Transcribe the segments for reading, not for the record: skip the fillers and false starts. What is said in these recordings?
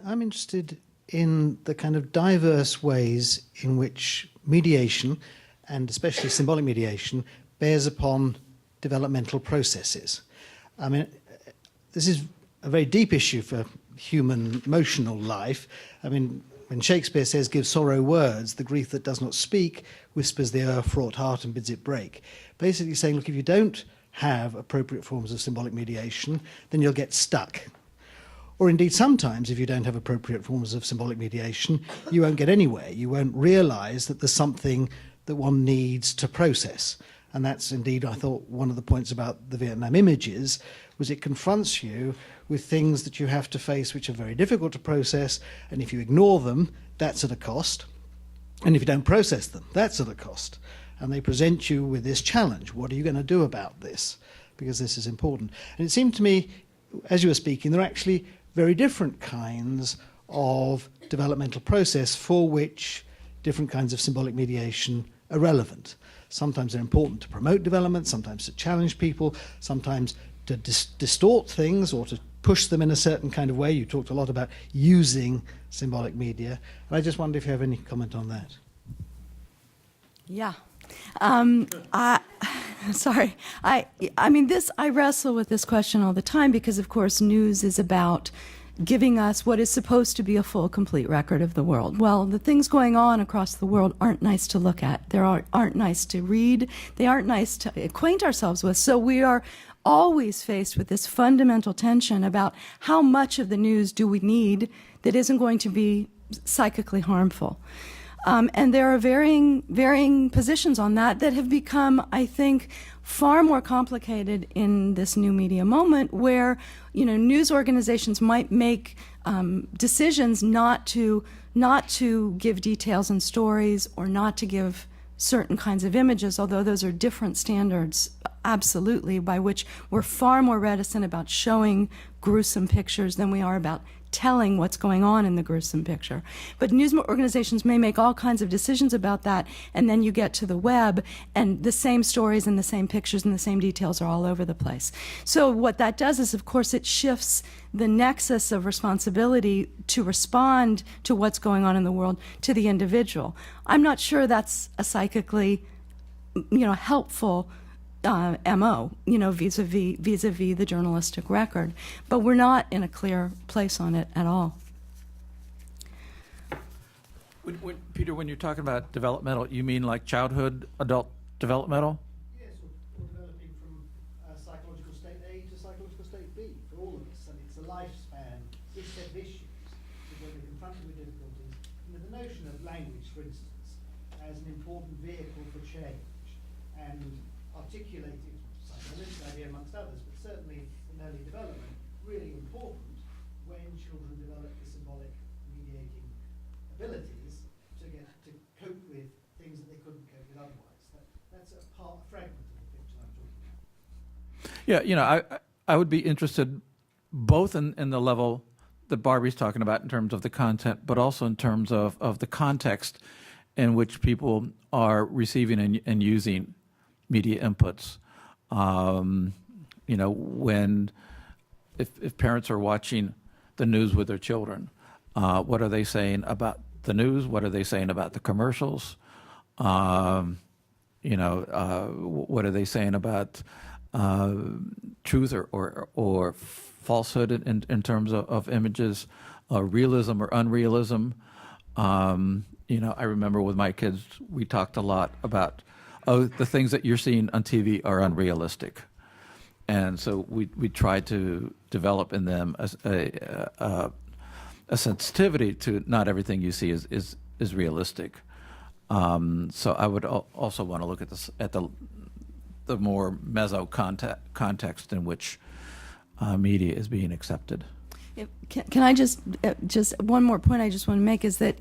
I'm interested in the kind of diverse ways in which mediation, and especially symbolic mediation, bears upon developmental processes. I mean, this is a very deep issue for human emotional life. I mean, when Shakespeare says, "Give sorrow words, the grief that does not speak whispers the o'er-fraught heart and bids it break." Basically saying, look, if you don't have appropriate forms of symbolic mediation, then you'll get stuck. Or indeed, sometimes, if you don't have appropriate forms of symbolic mediation, you won't get anywhere. You won't realise that there's something that one needs to process. And that's indeed, I thought, one of the points about the Vietnam images, was it confronts you with things that you have to face which are very difficult to process, and if you ignore them, that's at a cost. And if you don't process them, that's at a cost. And they present you with this challenge. What are you going to do about this? Because this is important. And it seemed to me, as you were speaking, there are actually very different kinds of developmental process for which different kinds of symbolic mediation are relevant. Sometimes they're important to promote development, sometimes to challenge people, sometimes to distort things or to push them in a certain kind of way. You talked a lot about using symbolic media. And I just wonder if you have any comment on that. Yeah. Sorry. I mean, I wrestle with this question all the time because, of course, news is about giving us what is supposed to be a full, complete record of the world. Well, the things going on across the world aren't nice to look at. They aren't nice to read. They aren't nice to acquaint ourselves with. So we are always faced with this fundamental tension about how much of the news do we need that isn't going to be psychically harmful. And there are varying positions on that have become, I think, far more complicated in this new media moment where, news organizations might make decisions not to give details and stories or not to give certain kinds of images, although those are different standards, absolutely, by which we're far more reticent about showing gruesome pictures than we are about telling what's going on in the gruesome picture. But news organizations may make all kinds of decisions about that, and then you get to the web, and the same stories and the same pictures and the same details are all over the place. So what that does is, of course, it shifts the nexus of responsibility to respond to what's going on in the world to the individual. I'm not sure that's a psychically, helpful MO, vis-a-vis the journalistic record. But we're not in a clear place on it at all. Peter, when you're talking about developmental, you mean like childhood, adult developmental? Yes, or developing from psychological state A to psychological state B for all of us. And it's a lifespan, big set of issues. So when we're confronted with difficulties, the notion of language, for instance, as an important vehicle for change, and articulating psychoanalytic idea amongst others, but certainly in early development, really important when children develop the symbolic mediating abilities to cope with things that they couldn't cope with otherwise. That's a fragment of the picture I'm talking about. Yeah, I would be interested both in the level that Barbie's talking about in terms of the content, but also in terms of the context in which people are receiving and using media inputs. When if parents are watching the news with their children, what are they saying about the news? What are they saying about the commercials? What are they saying about truth or falsehood in terms of images, realism or unrealism? I remember with my kids, we talked a lot about, the things that you're seeing on TV are unrealistic. And so we try to develop in them a sensitivity to not everything you see is realistic. So I would also want to look at this at the more meso context in which media is being accepted. Can I just one more point I just want to make is that,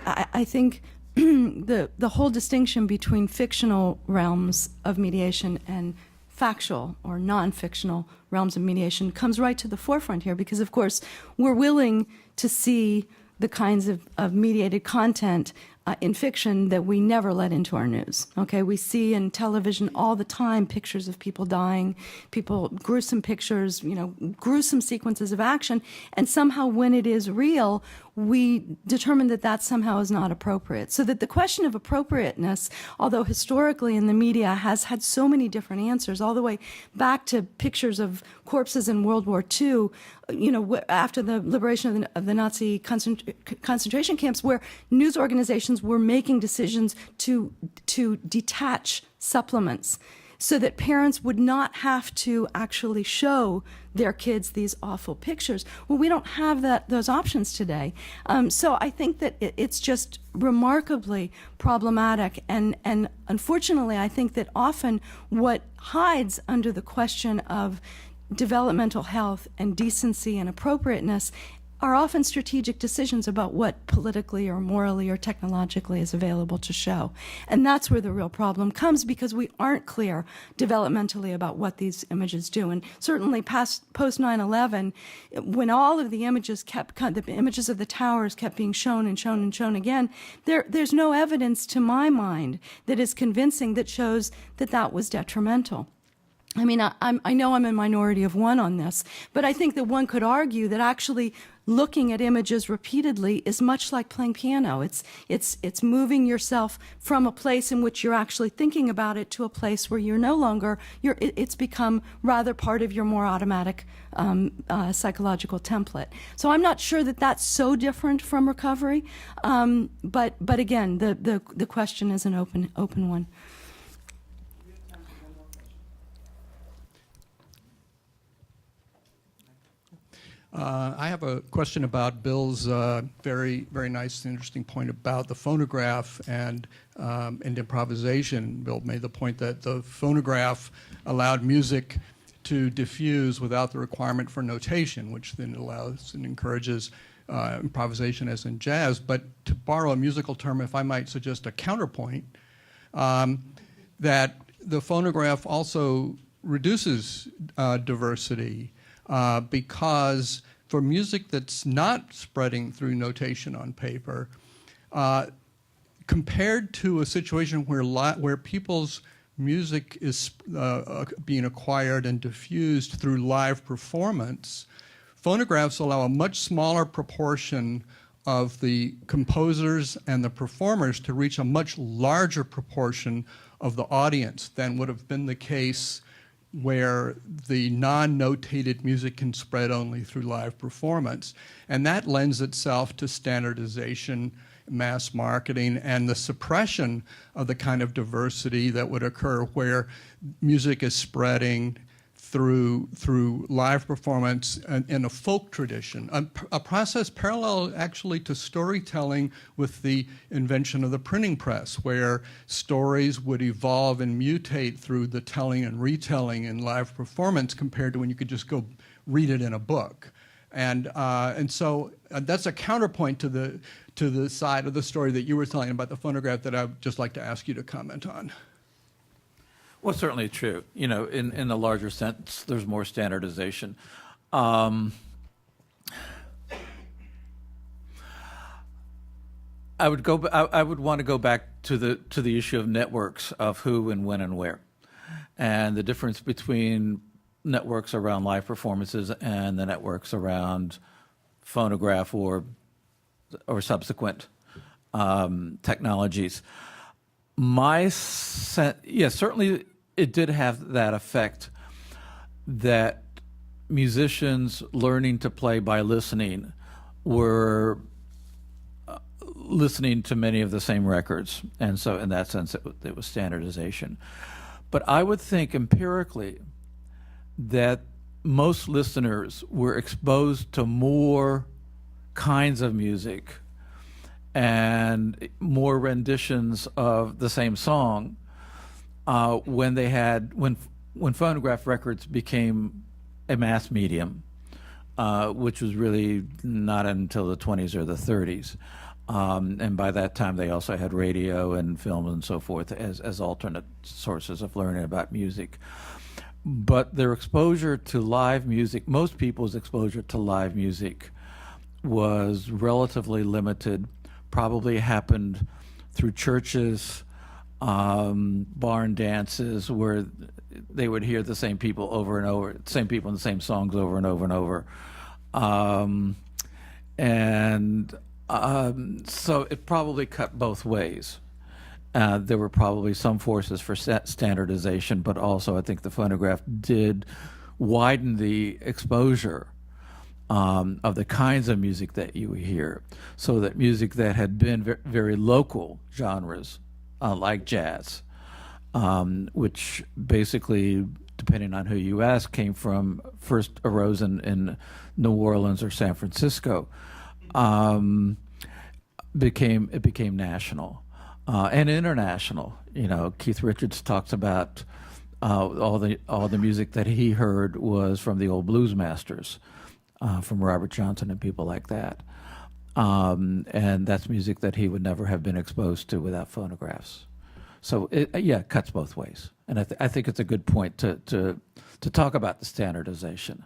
I think the whole distinction between fictional realms of mediation and factual or non-fictional realms of mediation comes right to the forefront here because, of course, we're willing to see the kinds of mediated content in fiction that we never let into our news. Okay, we see in television all the time pictures of people dying, gruesome pictures, gruesome sequences of action, and somehow when it is real, we determine that that somehow is not appropriate. So that the question of appropriateness, although historically in the media has had so many different answers, all the way back to pictures of corpses in World War II, after the liberation of the Nazi concentration camps, where news organizations were making decisions to detach supplements so that parents would not have to actually show their kids these awful pictures. Well, we don't have those options today. So I think that it's just remarkably problematic. And unfortunately, I think that often what hides under the question of developmental health and decency and appropriateness are often strategic decisions about what politically or morally or technologically is available to show. And that's where the real problem comes, because we aren't clear developmentally about what these images do. And certainly post 9/11, when all of the images the images of the towers kept being shown and shown and shown again, there's no evidence to my mind that is convincing that shows that that was detrimental. I mean, I know I'm a minority of one on this, but I think that one could argue that actually looking at images repeatedly is much like playing piano. It's moving yourself from a place in which you're actually thinking about it to a place where you're no longer, it's become rather part of your more automatic psychological template. So I'm not sure that that's so different from recovery, but again, the question is an open one. I have a question about Bill's very, very nice and interesting point about the phonograph and improvisation. Bill made the point that the phonograph allowed music to diffuse without the requirement for notation, which then allows and encourages improvisation as in jazz. But to borrow a musical term, if I might suggest a counterpoint, that the phonograph also reduces diversity. Because for music that's not spreading through notation on paper, compared to a situation where people's music is being acquired and diffused through live performance, phonographs allow a much smaller proportion of the composers and the performers to reach a much larger proportion of the audience than would have been the case where the non-notated music can spread only through live performance. And that lends itself to standardization, mass marketing, and the suppression of the kind of diversity that would occur where music is spreading through live performance in a folk tradition, a process parallel actually to storytelling with the invention of the printing press, where stories would evolve and mutate through the telling and retelling in live performance compared to when you could just go read it in a book. And so that's a counterpoint to the side of the story that you were telling about the phonograph that I'd just like to ask you to comment on. Well, certainly true. In the larger sense, there's more standardization. I would want to go back to the issue of networks, of who and when and where, and the difference between networks around live performances and the networks around phonograph or subsequent technologies. My sense, yes, certainly it did have that effect, that musicians learning to play by listening were listening to many of the same records. And so in that sense, it was standardization. But I would think empirically that most listeners were exposed to more kinds of music and more renditions of the same song when phonograph records became a mass medium, which was really not until the 20s or the 30s. And by that time, they also had radio and film and so forth as alternate sources of learning about music. But their exposure to live music, most people's exposure to live music was relatively limited, probably happened through churches, barn dances, where they would hear the same people over and over, same people and the same songs over and over and over. So it probably cut both ways. There were probably some forces for standardization, but also I think the phonograph did widen the exposure of the kinds of music that you hear, so that music that had been very local genres, like jazz, which basically, depending on who you ask, first arose in New Orleans or San Francisco, became national and international. You know, Keith Richards talks about all the music that he heard was from the old blues masters, from Robert Johnson and people like that, and that's music that he would never have been exposed to without phonographs. So it cuts both ways, and I think it's a good point to talk about the standardization.